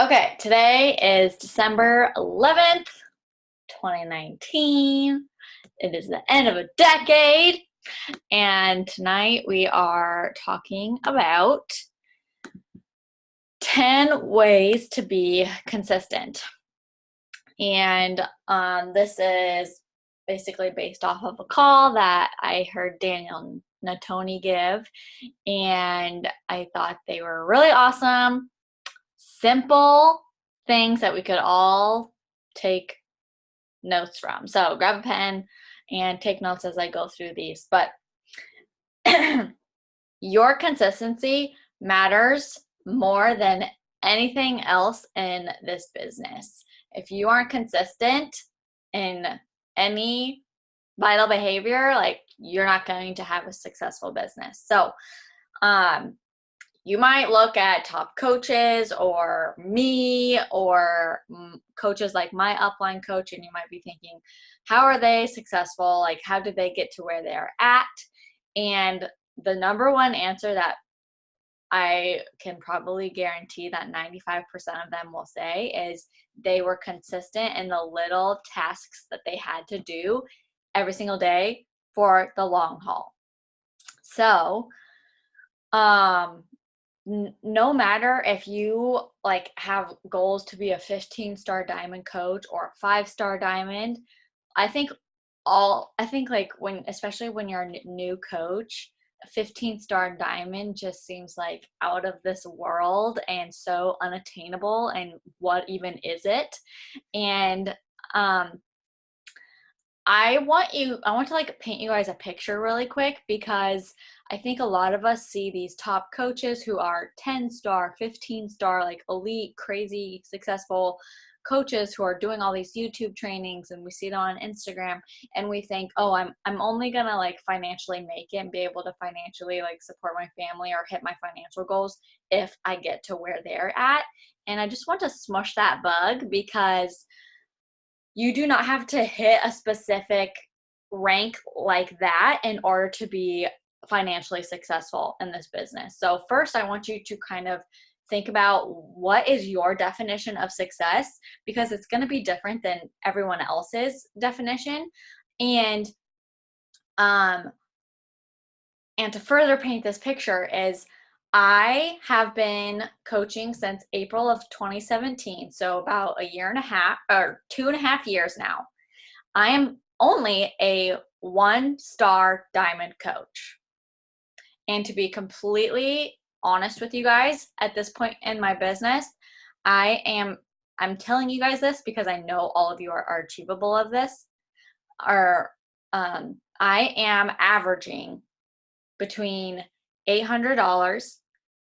Okay, today is December 11th, 2019. It is the end of a decade, and tonight we are talking about 10 ways to be consistent. And this is basically based off of a call that I heard Daniel Natoni give, and I thought they were really awesome, simple things that we could all take notes from. So grab a pen and take notes as I go through these. But your consistency matters more than anything else in this business. If you aren't consistent in any vital behavior, like you're not going to have a successful business. So, you might look at top coaches or me or coaches like my upline coach, and you might be thinking, how are they successful? Like, how did they get to where they're at? And the number one answer that I can probably guarantee that 95% of them will say is they were consistent in the little tasks that they had to do every single day for the long haul. So, no matter if you like have goals to be a 15-star diamond coach or a 5-star diamond, I think like when, especially when you're a new coach, a 15-star diamond just seems like out of this world and so unattainable, and what even is it? And um I want to like paint you guys a picture really quick, because I think a lot of us see these top coaches who are 10-star, 15-star, like elite, crazy, successful coaches who are doing all these YouTube trainings, and we see them on Instagram, and we think, "Oh, I'm only going to like financially make it and be able to financially like support my family or hit my financial goals if I get to where they're at." And I just want to smush that bug, because you do not have to hit a specific rank like that in order to be financially successful in this business. So first, I want you to kind of think about what is your definition of success, because it's going to be different than everyone else's definition. And um and to further paint this picture is, I have been coaching since April of 2017, so about a year and a half or 2.5 years now. I am only a 1-star diamond coach. And to be completely honest with you guys, at this point in my business, I'm telling you guys this because I know all of you are achievable of this. Or I am averaging between $800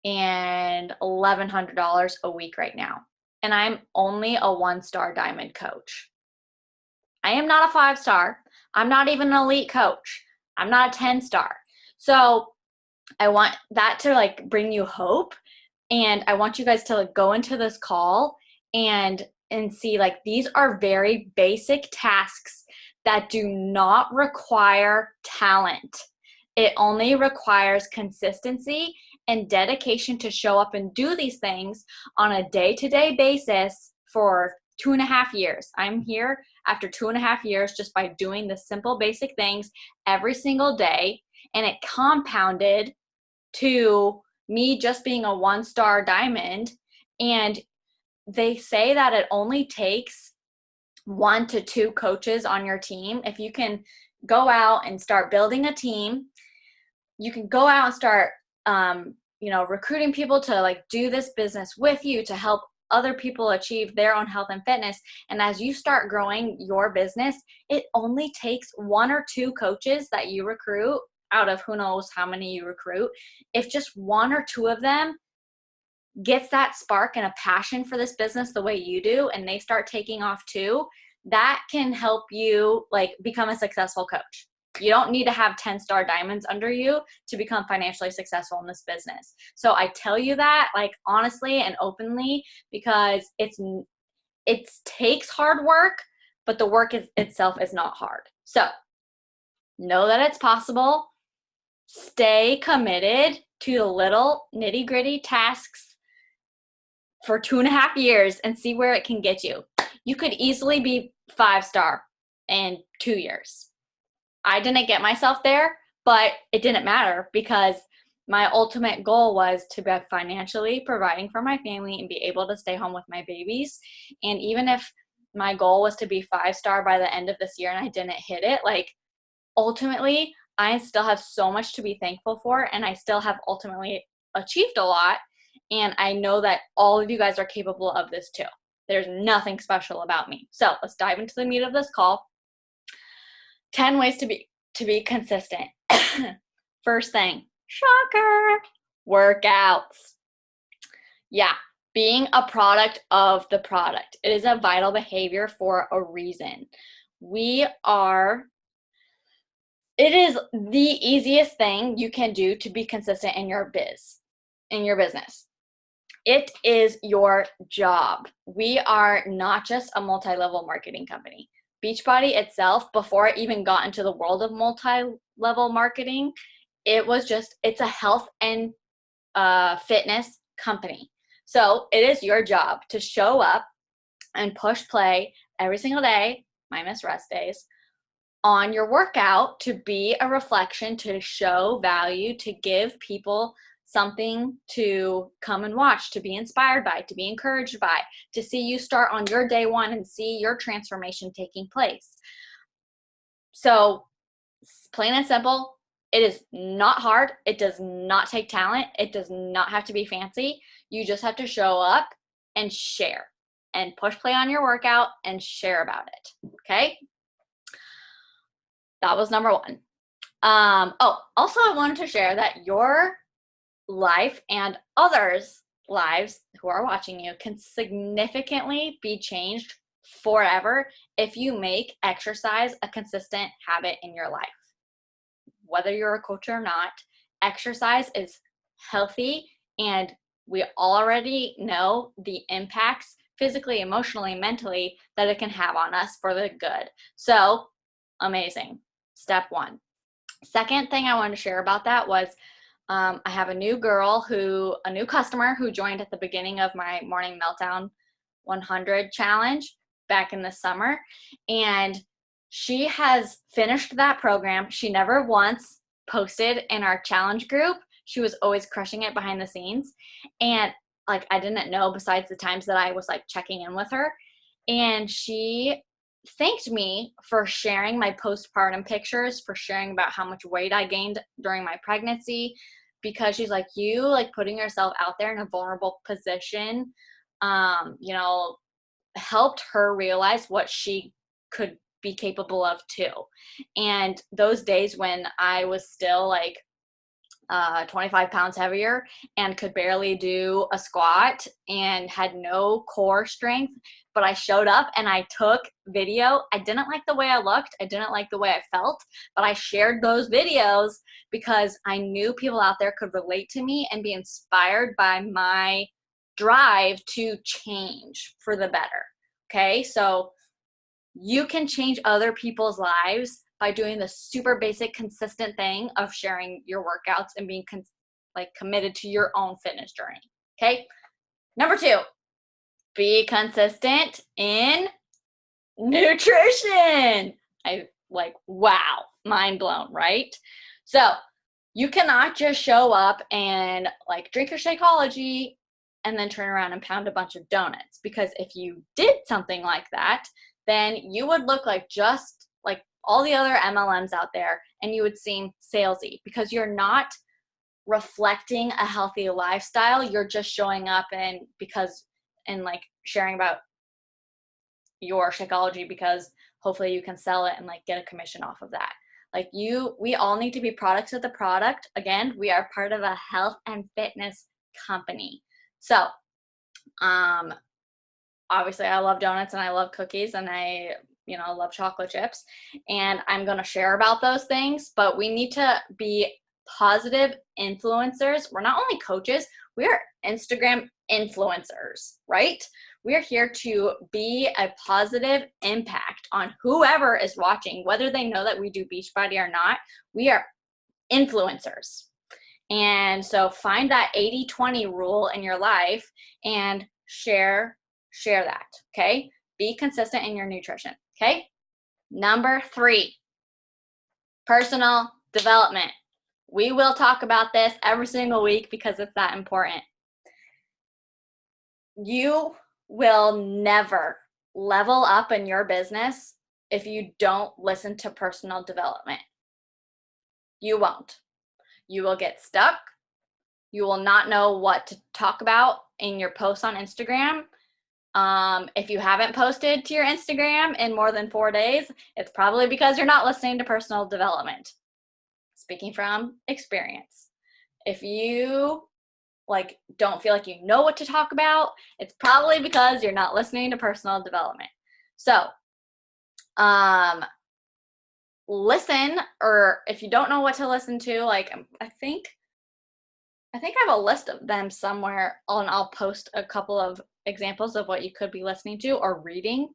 and $1,100 a week right now. And I'm only a 1-star diamond coach. I am not a 5-star. I'm not even an elite coach. I'm not a 10-star. So I want that to like bring you hope. And I want you guys to like go into this call and see, like, these are very basic tasks that do not require talent. It only requires consistency and dedication to show up and do these things on a day-to-day basis for 2.5 years. I'm here after 2.5 years just by doing the simple basic things every single day, and it compounded to me just being a 1-star diamond. And they say that it only takes 1 to 2 coaches on your team. If you can go out and start building a team, you can go out and start recruiting people to like do this business with you, to help other people achieve their own health and fitness. And as you start growing your business, it only takes 1 or 2 coaches that you recruit out of who knows how many you recruit. If just 1 or 2 of them gets that spark and a passion for this business the way you do, and they start taking off too, that can help you like become a successful coach. You don't need to have 10-star diamonds under you to become financially successful in this business. So I tell you that like honestly and openly, because it takes hard work, but the work itself is not hard. So know that it's possible. Stay committed to the little nitty-gritty tasks for 2.5 years and see where it can get you. You could easily be 5-star in 2 years. I didn't get myself there, but it didn't matter because my ultimate goal was to be financially providing for my family and be able to stay home with my babies. And even if my goal was to be 5-star by the end of this year and I didn't hit it, like ultimately, I still have so much to be thankful for, and I still have ultimately achieved a lot. And I know that all of you guys are capable of this too. There's nothing special about me. So let's dive into the meat of this call. 10 ways to be consistent. First thing, shocker, workouts. Yeah, being a product of the product. It is a vital behavior for a reason. It is the easiest thing you can do to be consistent in your business. It is your job. We are not just a multi-level marketing company. Beachbody itself, before it even got into the world of multi-level marketing, it's a health and fitness company. So it is your job to show up and push play every single day, minus rest days, on your workout to be a reflection, to show value, to give people something to come and watch, to be inspired by, to be encouraged by, to see you start on your day one and see your transformation taking place. So plain and simple, it is not hard. It does not take talent. It does not have to be fancy. You just have to show up and share and push play on your workout and share about it. Okay? That was number one. Also I wanted to share that your life and others' lives who are watching you can significantly be changed forever if you make exercise a consistent habit in your life. Whether you're a coach or not, exercise is healthy, and we already know the impacts physically, emotionally, mentally that it can have on us for the good. So, amazing. Step one. Second thing I wanted to share about that was I have a new customer who joined at the beginning of my Morning Meltdown 100 challenge back in the summer. And she has finished that program. She never once posted in our challenge group. She was always crushing it behind the scenes. And like, I didn't know besides the times that I was like checking in with her. And she thanked me for sharing my postpartum pictures, for sharing about how much weight I gained during my pregnancy, because she's like, you like putting yourself out there in a vulnerable position, helped her realize what she could be capable of too. And those days when I was still like 25 pounds heavier and could barely do a squat and had no core strength, but I showed up and I took video. I didn't like the way I looked. I didn't like the way I felt, but I shared those videos because I knew people out there could relate to me and be inspired by my drive to change for the better. Okay, so you can change other people's lives by doing the super basic, consistent thing of sharing your workouts and being committed to your own fitness journey. Okay. Number 2, be consistent in nutrition. Wow, mind blown, right? So you cannot just show up and like drink your Shakeology and then turn around and pound a bunch of donuts, because if you did something like that, then you would look like just like all the other MLMs out there, and you would seem salesy because you're not reflecting a healthy lifestyle. You're just showing up and like sharing about your Shakeology because hopefully you can sell it and like get a commission off of that. We all need to be products of the product. Again, we are part of a health and fitness company. So, obviously I love donuts and I love cookies and I love chocolate chips, and I'm going to share about those things, but we need to be positive influencers. We're not only coaches, we're Instagram influencers, right? We're here to be a positive impact on whoever is watching, whether they know that we do Beachbody or not. We are influencers. And so find that 80-20 rule in your life and share that, okay? Be consistent in your nutrition, okay? Number 3, personal development. We will talk about this every single week because it's that important. You will never level up in your business if you don't listen to personal development. You won't. You will get stuck. You will not know what to talk about in your posts on Instagram. If you haven't posted to your Instagram in more than 4 days, it's probably because you're not listening to personal development. Speaking from experience. If you don't feel like you know what to talk about, it's probably because you're not listening to personal development. So, listen, or if you don't know what to listen to, I think I have a list of them somewhere, and I'll post a couple of examples of what you could be listening to or reading.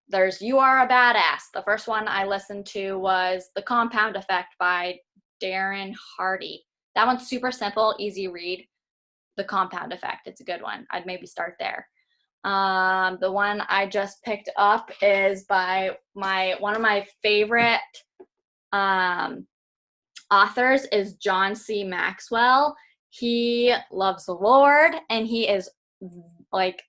There's You Are a Badass. The first one I listened to was The Compound Effect by Darren Hardy. That one's super simple, easy read. The Compound Effect. It's a good one. I'd maybe start there. The one I just picked up is by one of my favorite authors is John C. Maxwell. He loves the Lord, and he is like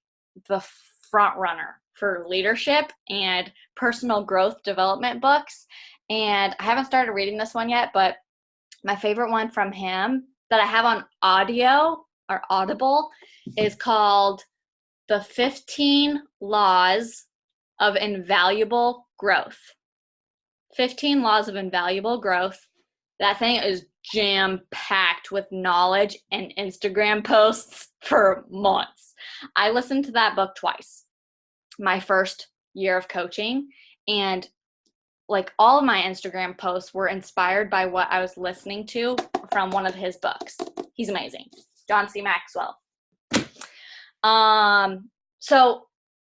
the front runner for leadership and personal growth development books. And I haven't started reading this one yet, but my favorite one from him that I have on audio or Audible is called The 15 Laws of Invaluable Growth. 15 Laws of Invaluable Growth. That thing is jam-packed with knowledge and Instagram posts for months. I listened to that book twice, my first year of coaching, and all of my Instagram posts were inspired by what I was listening to from one of his books. He's amazing. John C. Maxwell. So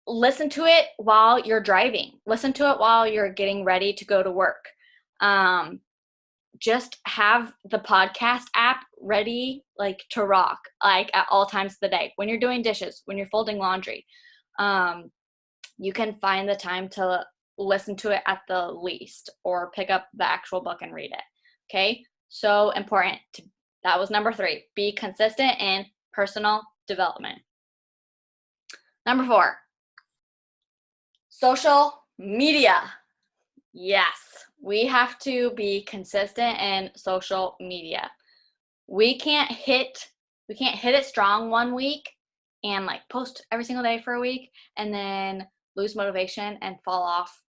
listen to it while you're driving. Listen to it while you're getting ready to go to work. Just have the podcast app ready, to rock, at all times of the day. When you're doing dishes, when you're folding laundry, you can find the time to listen to it at the least, or pick up the actual book and read it. Okay? So important. That was number 3. Be consistent in personal development. Number 4, social media. Yes, we have to be consistent in social media. We can't hit it strong one week and post every single day for a week and then lose motivation and fall off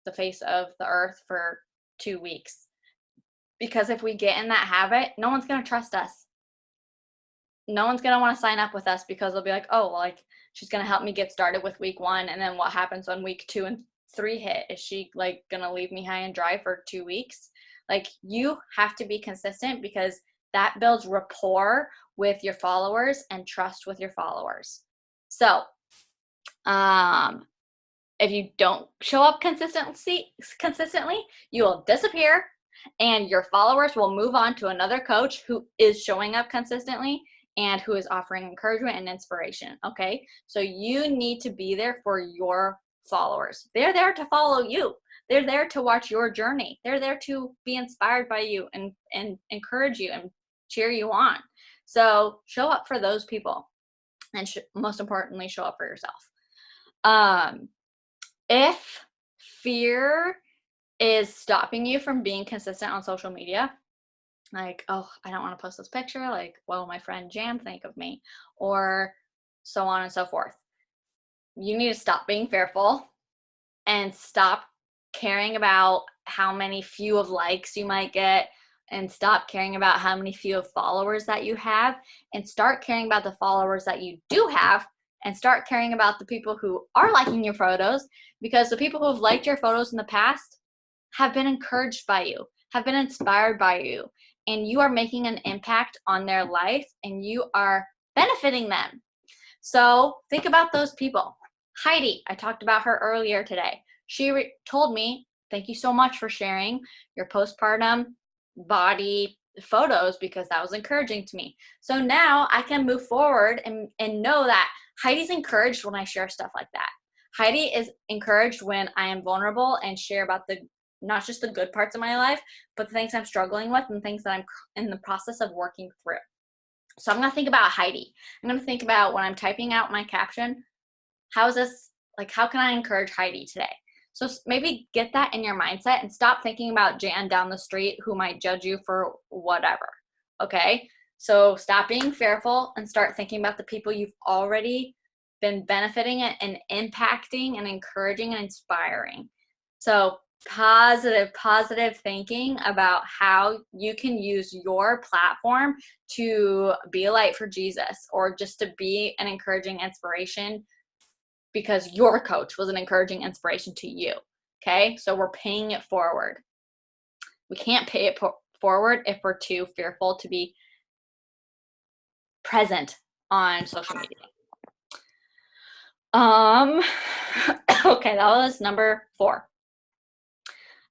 the face of the earth for 2 weeks. Because if we get in that habit, no one's going to trust us. No one's going to want to sign up with us because they'll be like, oh, well, she's going to help me get started with week 1. And then what happens when week 2 and 3 hit? Is she going to leave me high and dry for 2 weeks? You have to be consistent because that builds rapport with your followers and trust with your followers. So, if you don't show up consistently, you will disappear and your followers will move on to another coach who is showing up consistently and who is offering encouragement and inspiration, okay? So you need to be there for your followers. They're there to follow you. They're there to watch your journey. They're there to be inspired by you and encourage you and cheer you on. So show up for those people and most importantly, show up for yourself. If fear is stopping you from being consistent on social media, oh, I don't want to post this picture, what will my friend Jam think of me, or so on and so forth. You need to stop being fearful and stop caring about how many few of likes you might get, and stop caring about how many few of followers that you have, and start caring about the followers that you do have, and start caring about the people who are liking your photos, because the people who have liked your photos in the past have been encouraged by you, have been inspired by you, and you are making an impact on their life and you are benefiting them. So think about those people. Heidi, I talked about her earlier today. She told me, thank you so much for sharing your postpartum body photos because that was encouraging to me. So now I can move forward and know that Heidi's encouraged when I share stuff like that. Heidi is encouraged when I am vulnerable and share about not just the good parts of my life, but the things I'm struggling with and things that I'm in the process of working through. So I'm going to think about Heidi. I'm going to think about when I'm typing out my caption, how can I encourage Heidi today? So maybe get that in your mindset and stop thinking about Jan down the street who might judge you for whatever. Okay? So stop being fearful and start thinking about the people you've already been benefiting and impacting and encouraging and inspiring. So positive thinking about how you can use your platform to be a light for Jesus or just to be an encouraging inspiration because your coach was an encouraging inspiration to you. Okay, so we're paying it forward. We can't pay it forward if we're too fearful to be present on social media. Okay, that was number 4.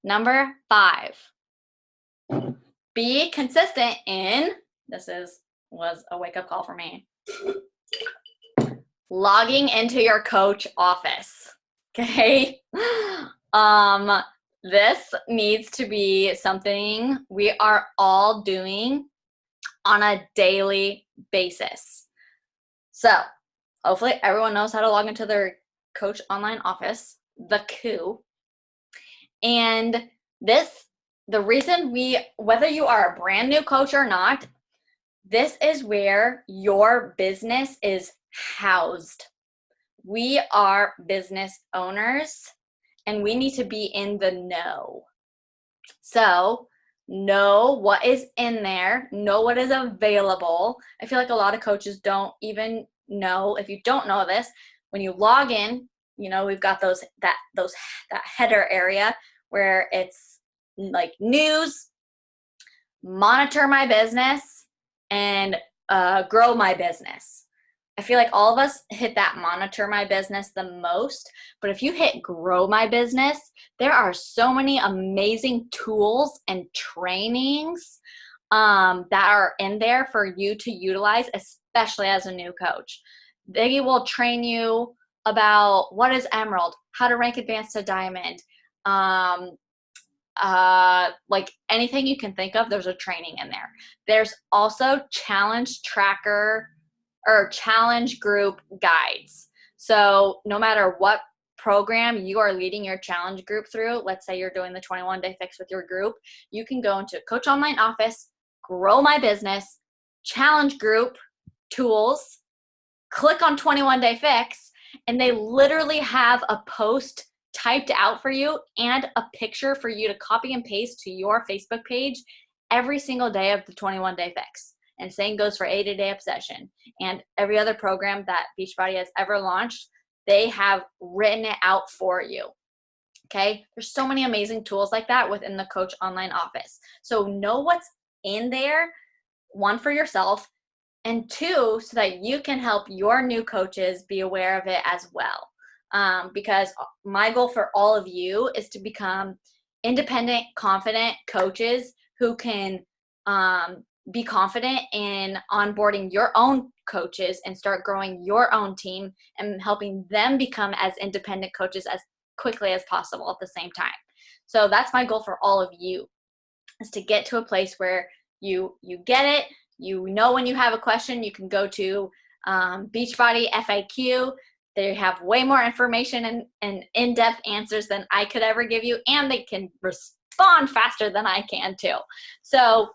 Number 5, be consistent in, was a wake-up call for me, logging into your coach office. Okay? This needs to be something we are all doing on a daily basis. So hopefully everyone knows how to log into their coach online office, the COO. And the reason whether you are a brand new coach or not, this is where your business is housed. We are business owners and we need to be in the know. So know what is in there, know what is available. I feel like a lot of coaches don't even know. If you don't know this, when you log in, we've got that header area where it's like news, monitor my business, and grow my business. I feel like all of us hit that monitor my business the most, but if you hit grow my business, there are so many amazing tools and trainings that are in there for you to utilize, especially as a new coach. They will train you about what is Emerald, how to rank advanced to diamond, like anything you can think of, there's a training in there. There's also challenge tracker or challenge group guides. So no matter what program you are leading your challenge group through, let's say you're doing the 21-day fix with your group, you can go into Coach Online Office, grow my business, challenge group tools, click on 21-day fix, and they literally have a post typed out for you and a picture for you to copy and paste to your Facebook page every single day of the 21-day fix. And same goes for 80-day obsession and every other program that Beachbody has ever launched. They have written it out for you. Okay, there's so many amazing tools like that within the Coach Online Office. So know what's in there, 1, for yourself, and 2, so that you can help your new coaches be aware of it as well. Because my goal for all of you is to become independent, confident coaches who can be confident in onboarding your own coaches and start growing your own team and helping them become as independent coaches as quickly as possible at the same time. So that's my goal for all of you, is to get to a place where you get it. You know, when you have a question, you can go to Beachbody FAQ. They have way more information and in-depth answers than I could ever give you, and they can respond faster than I can too. So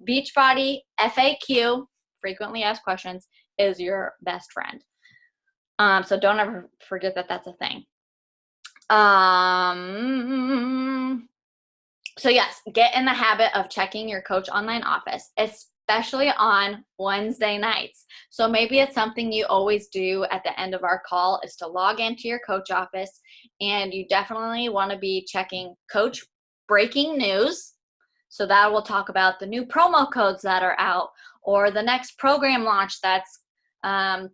Beachbody FAQ, frequently asked questions, is your best friend. So don't ever forget that that's a thing. So yes, get in the habit of checking your Coach Online Office, especially on Wednesday nights. So maybe it's something you always do at the end of our call, is to log into your coach office, and you definitely want to be checking coach breaking news. So that will talk about the new promo codes that are out, or the next program launch that's, one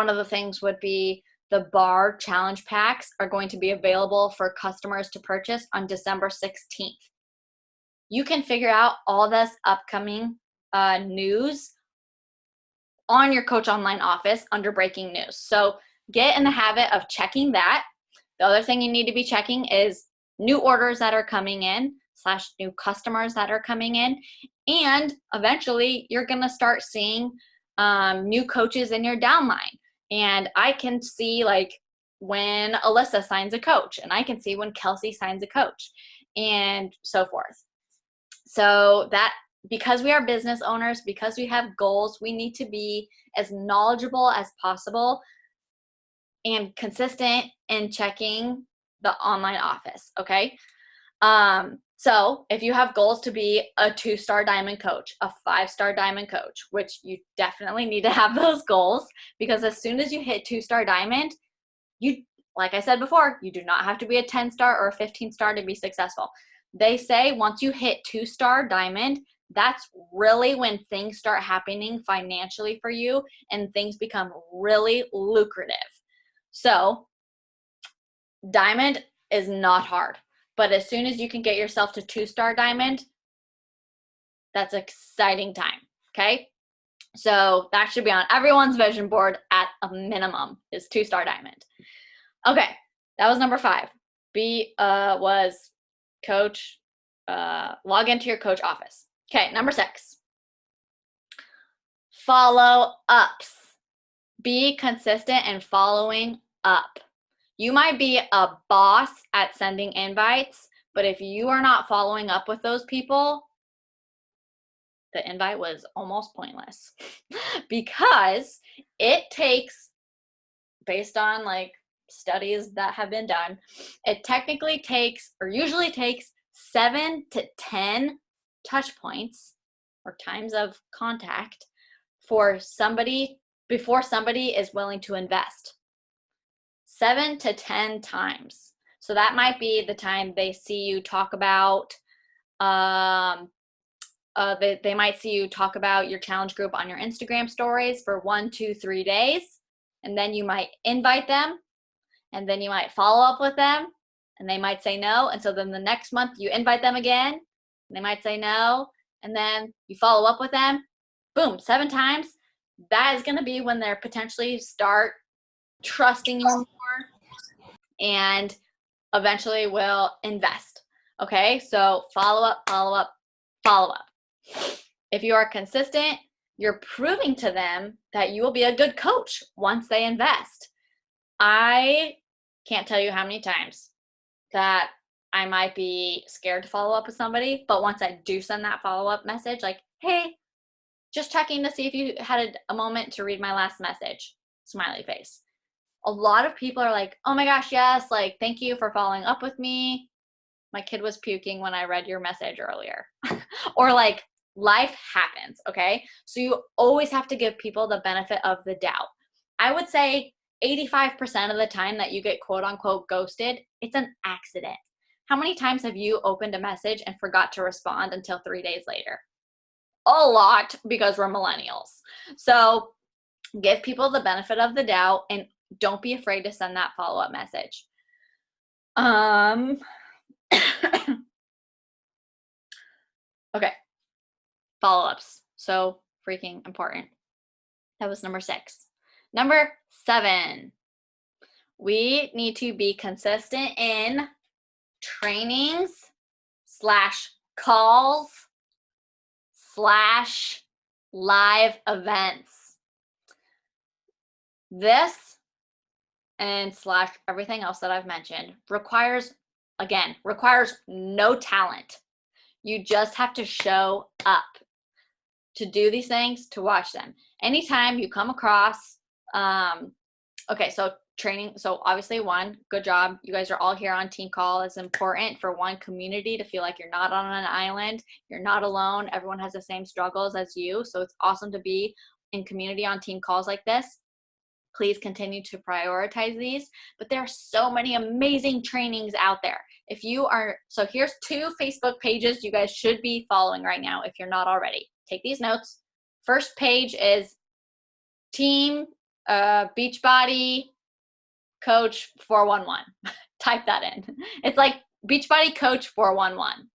of the things would be the bar challenge packs are going to be available for customers to purchase on December 16th. you can figure out all this upcoming news on your Coach Online office under breaking news. So get in the habit of checking that. The other thing you need to be checking is new orders that are coming in / new customers that are coming in. And eventually you're going to start seeing new coaches in your downline. And I can see like when Alyssa signs a coach, and I can see when Kelsey signs a coach, and so forth. So that, because we are business owners, because we have goals, we need to be as knowledgeable as possible and consistent in checking the online office, okay? So if you have goals to be a 2-star diamond coach, a 5-star diamond coach, which you definitely need to have those goals, because as soon as you hit 2-star diamond, you, like I said before, you do not have to be a 10-star or a 15-star to be successful. They say once you hit 2-star diamond, that's really when things start happening financially for you and things become really lucrative. So diamond is not hard, but as soon as you can get yourself to 2-star diamond, that's an exciting time, okay? So that should be on everyone's vision board at a minimum, is 2-star diamond. Okay, that was number 5. B was coach, log into your coach office. Okay, number 6, follow-ups. Be consistent in following up. You might be a boss at sending invites, but if you are not following up with those people, the invite was almost pointless because it takes, based on like studies that have been done, it technically takes, or usually takes, 7 to 10 touch points or times of contact for somebody, before somebody is willing to invest. 7 to 10 times. So that might be the time they see you talk about, they might see you talk about your challenge group on your Instagram stories for 1, 2, 3 days. And then you might invite them, and then you might follow up with them, and they might say no. And so then the next month you invite them again, and they might say no, and then you follow up with them. Boom, 7 times. That is going to be when they're potentially start trusting you more and eventually will invest. Okay, so follow up, follow up, follow up. If you are consistent, you're proving to them that you will be a good coach once they invest. I can't tell you how many times that I might be scared to follow up with somebody, but once I do send that follow-up message, like, hey, just checking to see if you had a moment to read my last message, smiley face. A lot of people are like, oh my gosh, yes, like, thank you for following up with me. My kid was puking when I read your message earlier. Or like, life happens, okay? So you always have to give people the benefit of the doubt. I would say 85% of the time that you get quote unquote ghosted, it's an accident. How many times have you opened a message and forgot to respond until 3 days later? A lot, because we're millennials. So give people the benefit of the doubt and don't be afraid to send that follow-up message. Okay, follow-ups. So freaking important. That was number 6. Number 7, we need to be consistent in trainings / calls / live events. This and / everything else that I've mentioned requires no talent. You just have to show up to do these things, to watch them. Anytime you come across, okay, so training, so obviously 1, good job. You guys are all here on team call. It's important for one community to feel like you're not on an island. You're not alone. Everyone has the same struggles as you. So it's awesome to be in community on team calls like this. Please continue to prioritize these, but there are so many amazing trainings out there. If you are, so here's 2 Facebook pages you guys should be following right now if you're not already. Take these notes. First page is Team Beachbody Coach 411. Type that in. It's like Beachbody Coach 411.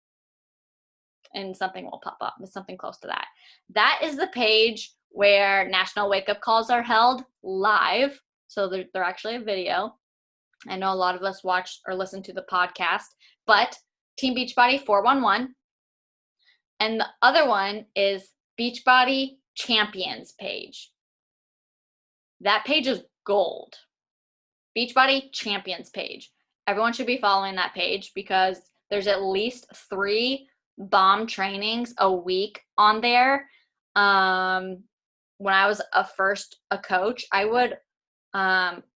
and something will pop up. It's something close to that. That is the page where National Wake Up Calls are held live. So they're actually a video. I know a lot of us watch or listen to the podcast, but Team Beachbody 411. And the other one is Beachbody Champions page. That page is gold. Beachbody Champions page. Everyone should be following that page because there's at least 3 bomb trainings a week on there. When I was a coach, I would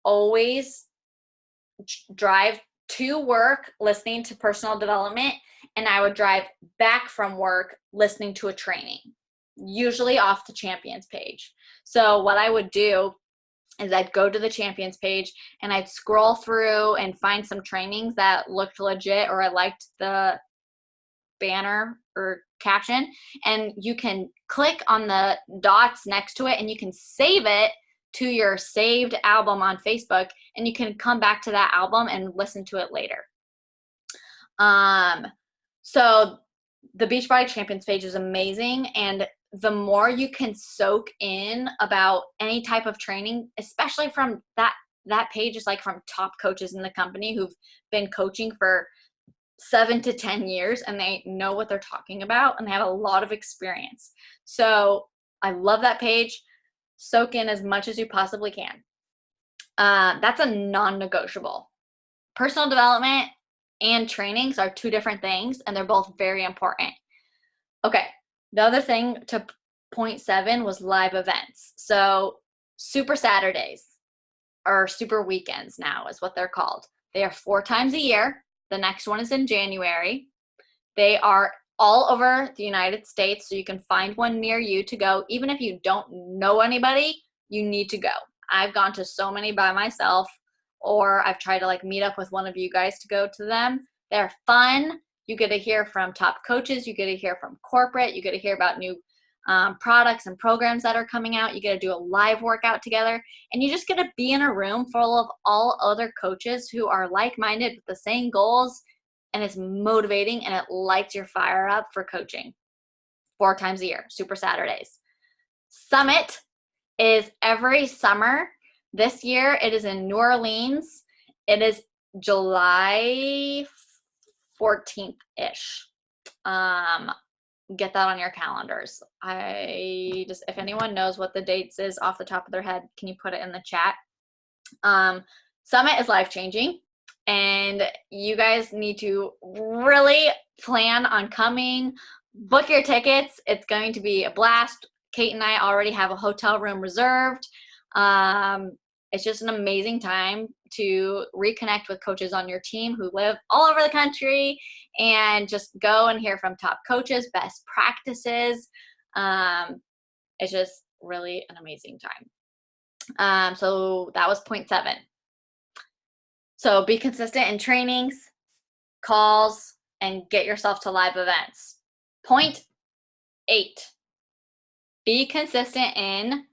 always drive to work listening to personal development, and I would drive back from work listening to a training, usually off the Champions page. So what I would do is I'd go to the Champions page and I'd scroll through and find some trainings that looked legit or I liked the banner or caption, and you can click on the dots next to it and you can save it to your saved album on Facebook, and you can come back to that album and listen to it later. So the Beachbody Champions page is amazing, and the more you can soak in about any type of training, especially from that page is like from top coaches in the company who've been coaching for 7 to 10 years, and they know what they're talking about and they have a lot of experience. So I love that page. Soak in as much as you possibly can. That's a non-negotiable. Personal development and trainings are 2 different things, and they're both very important. Okay, the other thing to point 7 was live events. So Super Saturdays, or Super Weekends now is what they're called. They are 4 times a year. The next one is in January. They are all over the United States, so you can find one near you to go. Even if you don't know anybody, you need to go. I've gone to so many by myself, or I've tried to like meet up with one of you guys to go to them. They're fun. You get to hear from top coaches. You get to hear from corporate. You get to hear about new products and programs that are coming out. You get to do a live workout together, and you just get to be in a room full of all other coaches who are like-minded with the same goals, and it's motivating and it lights your fire up for coaching. 4 times a year, Super Saturdays. Summit is every summer. This year it is in New Orleans. It is July 14th-ish. Get that on your calendars. If anyone knows what the dates is off the top of their head, can you put it in the chat? Summit is life-changing, and you guys need to really plan on coming. Book your tickets. It's going to be a blast. Kate and I already have a hotel room reserved. It's just an amazing time to reconnect with coaches on your team who live all over the country and just go and hear from top coaches, best practices. It's just really an amazing time. So that was point 7. So be consistent in trainings, calls, and get yourself to live events. Point 8, be consistent in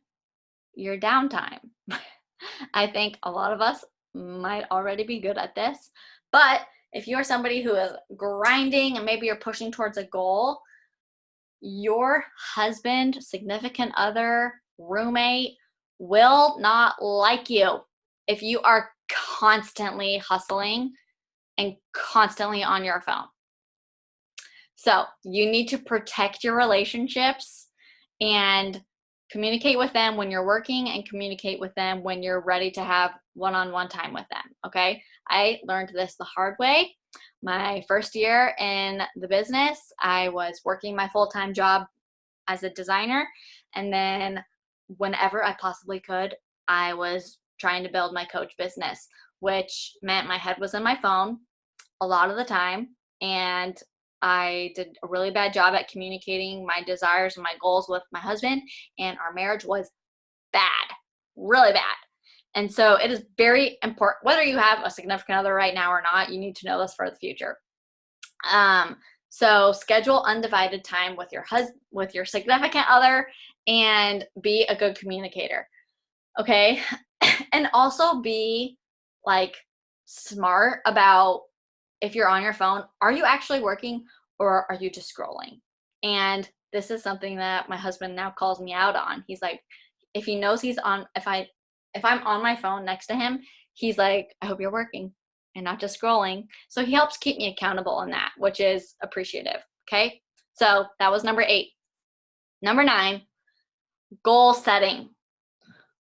your downtime. I think a lot of us might already be good at this, but if you're somebody who is grinding and maybe you're pushing towards a goal, your husband, significant other, roommate will not like you if you are constantly hustling and constantly on your phone. So you need to protect your relationships and communicate with them when you're working and communicate with them when you're ready to have one-on-one time with them, okay? I learned this the hard way. My first year in the business, I was working my full-time job as a designer, and then whenever I possibly could, I was trying to build my coach business, which meant my head was in my phone a lot of the time, and I did a really bad job at communicating my desires and my goals with my husband, and our marriage was bad, really bad. And so it is very important, whether you have a significant other right now or not, you need to know this for the future. So schedule undivided time with your significant other, and be a good communicator. Okay. And also be like smart about, if you're on your phone, are you actually working or are you just scrolling? And this is something that my husband now calls me out on. He's like, if he knows he's on, if I'm on my phone next to him, he's like, I hope you're working and not just scrolling. So he helps keep me accountable in that, which is appreciative. Okay. So that was number 8. Number 9, goal setting.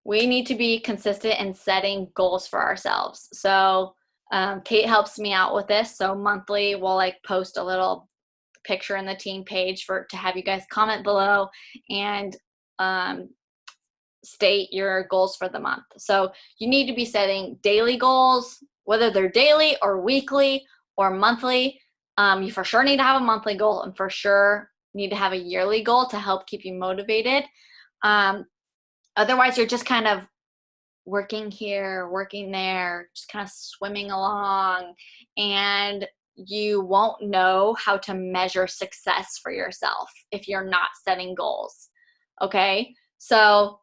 We need to be consistent in setting goals for ourselves. So Kate helps me out with this. So monthly, we'll like post a little picture in the team page to have you guys comment below and state your goals for the month. So you need to be setting daily goals, whether they're daily or weekly or monthly. You for sure need to have a monthly goal, and for sure need to have a yearly goal to help keep you motivated. Otherwise, you're just kind of working here, working there, just kind of swimming along, and you won't know how to measure success for yourself if you're not setting goals. Okay? So,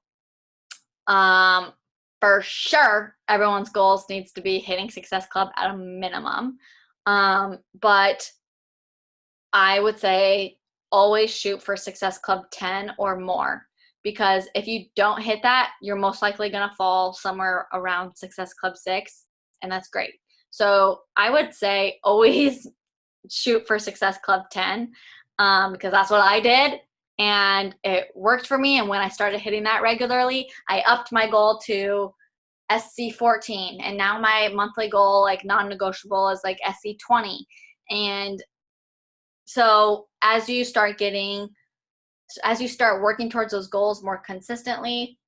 for sure, everyone's goals needs to be hitting Success Club at a minimum. But I would say always shoot for Success Club 10 or more, because if you don't hit that, you're most likely going to fall somewhere around Success Club 6, and that's great. So I would say always shoot for Success Club 10, because that's what I did, and it worked for me. And when I started hitting that regularly, I upped my goal to SC14, and now my monthly goal, like non-negotiable, is like SC20. And so as you start working towards those goals more consistently,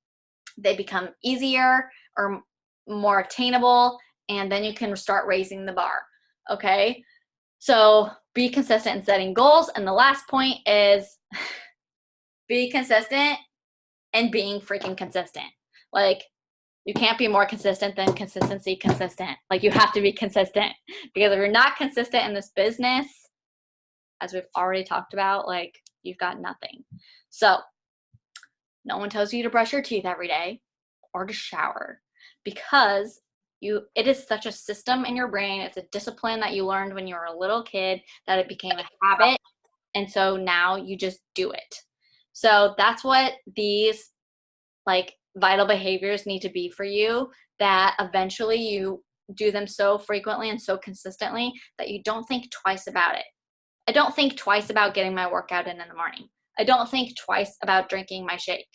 they become easier or more attainable, and then you can start raising the bar. Okay? So be consistent in setting goals. And the last point is be consistent and being freaking consistent. Like, you can't be more consistent than consistency consistent. Like, you have to be consistent, because if you're not consistent in this business, as we've already talked about, like, you've got nothing. So no one tells you to brush your teeth every day or to shower, because it is such a system in your brain. It's a discipline that you learned when you were a little kid, that it became a habit. And so now you just do it. So that's what these like vital behaviors need to be for you, that eventually you do them so frequently and so consistently that you don't think twice about it. I don't think twice about getting my workout in the morning. I don't think twice about drinking my shake.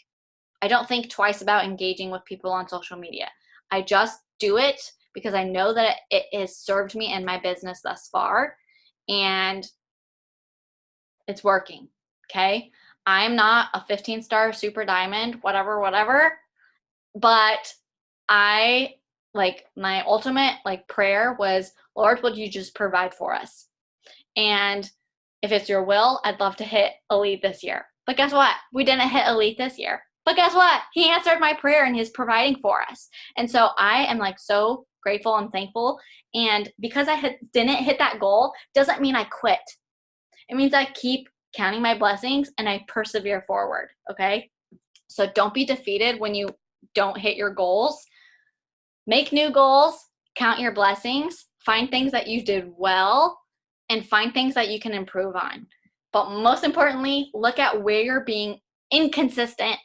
I don't think twice about engaging with people on social media. I just do it because I know that it has served me in my business thus far, and it's working. Okay? I'm not a 15-star super diamond, whatever, but I, like, my ultimate like prayer was, Lord, would you just provide for us? And if it's your will, I'd love to hit elite this year. But guess what? We didn't hit elite this year. But guess what? He answered my prayer and he's providing for us. And so I am like so grateful and thankful. And because I didn't hit that goal doesn't mean I quit. It means I keep counting my blessings and I persevere forward. Okay? So don't be defeated when you don't hit your goals. Make new goals, count your blessings, find things that you did well, and find things that you can improve on. But most importantly, look at where you're being inconsistent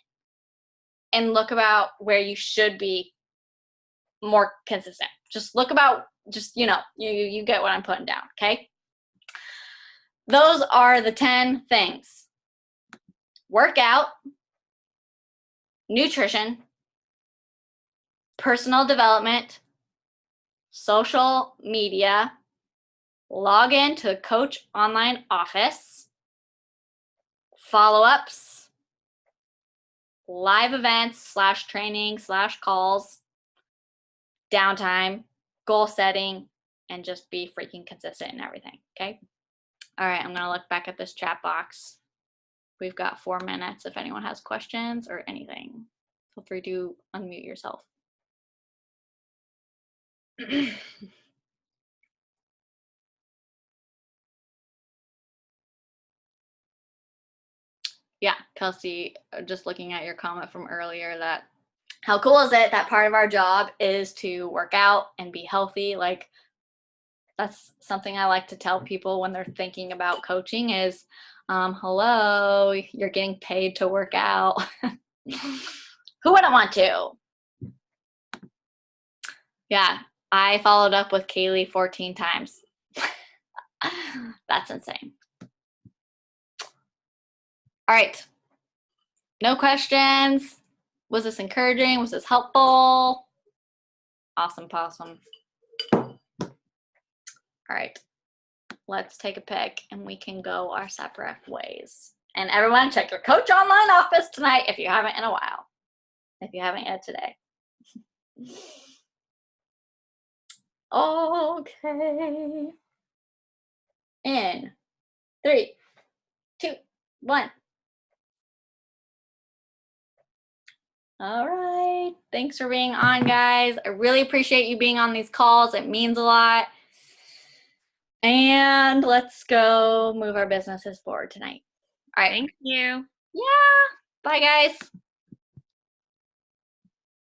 and look about where you should be more consistent. Just look about, you get what I'm putting down, okay? Those are the 10 things: workout, nutrition, personal development, social media, log in to Coach Online Office, follow-ups, live events / training / calls, downtime, goal setting, and just be freaking consistent in everything, okay? All right, I'm going to look back at this chat box. We've got 4 minutes. If anyone has questions or anything, feel free to unmute yourself. Yeah, Kelsey, just looking at your comment from earlier, that how cool is it that part of our job is to work out and be healthy? Like, that's something I like to tell people when they're thinking about coaching is, Hello, you're getting paid to work out. Who wouldn't want to? Yeah, I followed up with Kaylee 14 times. That's insane. All right. No questions. Was this encouraging? Was this helpful? Awesome possum. All right. Let's take a pic and we can go our separate ways. And everyone, check your Coach Online office tonight if you haven't in a while. If you haven't yet today. Okay. In 3, 2, 1. All right. Thanks for being on, guys. I really appreciate you being on these calls. It means a lot. And let's go move our businesses forward tonight. All right. Thank you. Yeah. Bye, guys.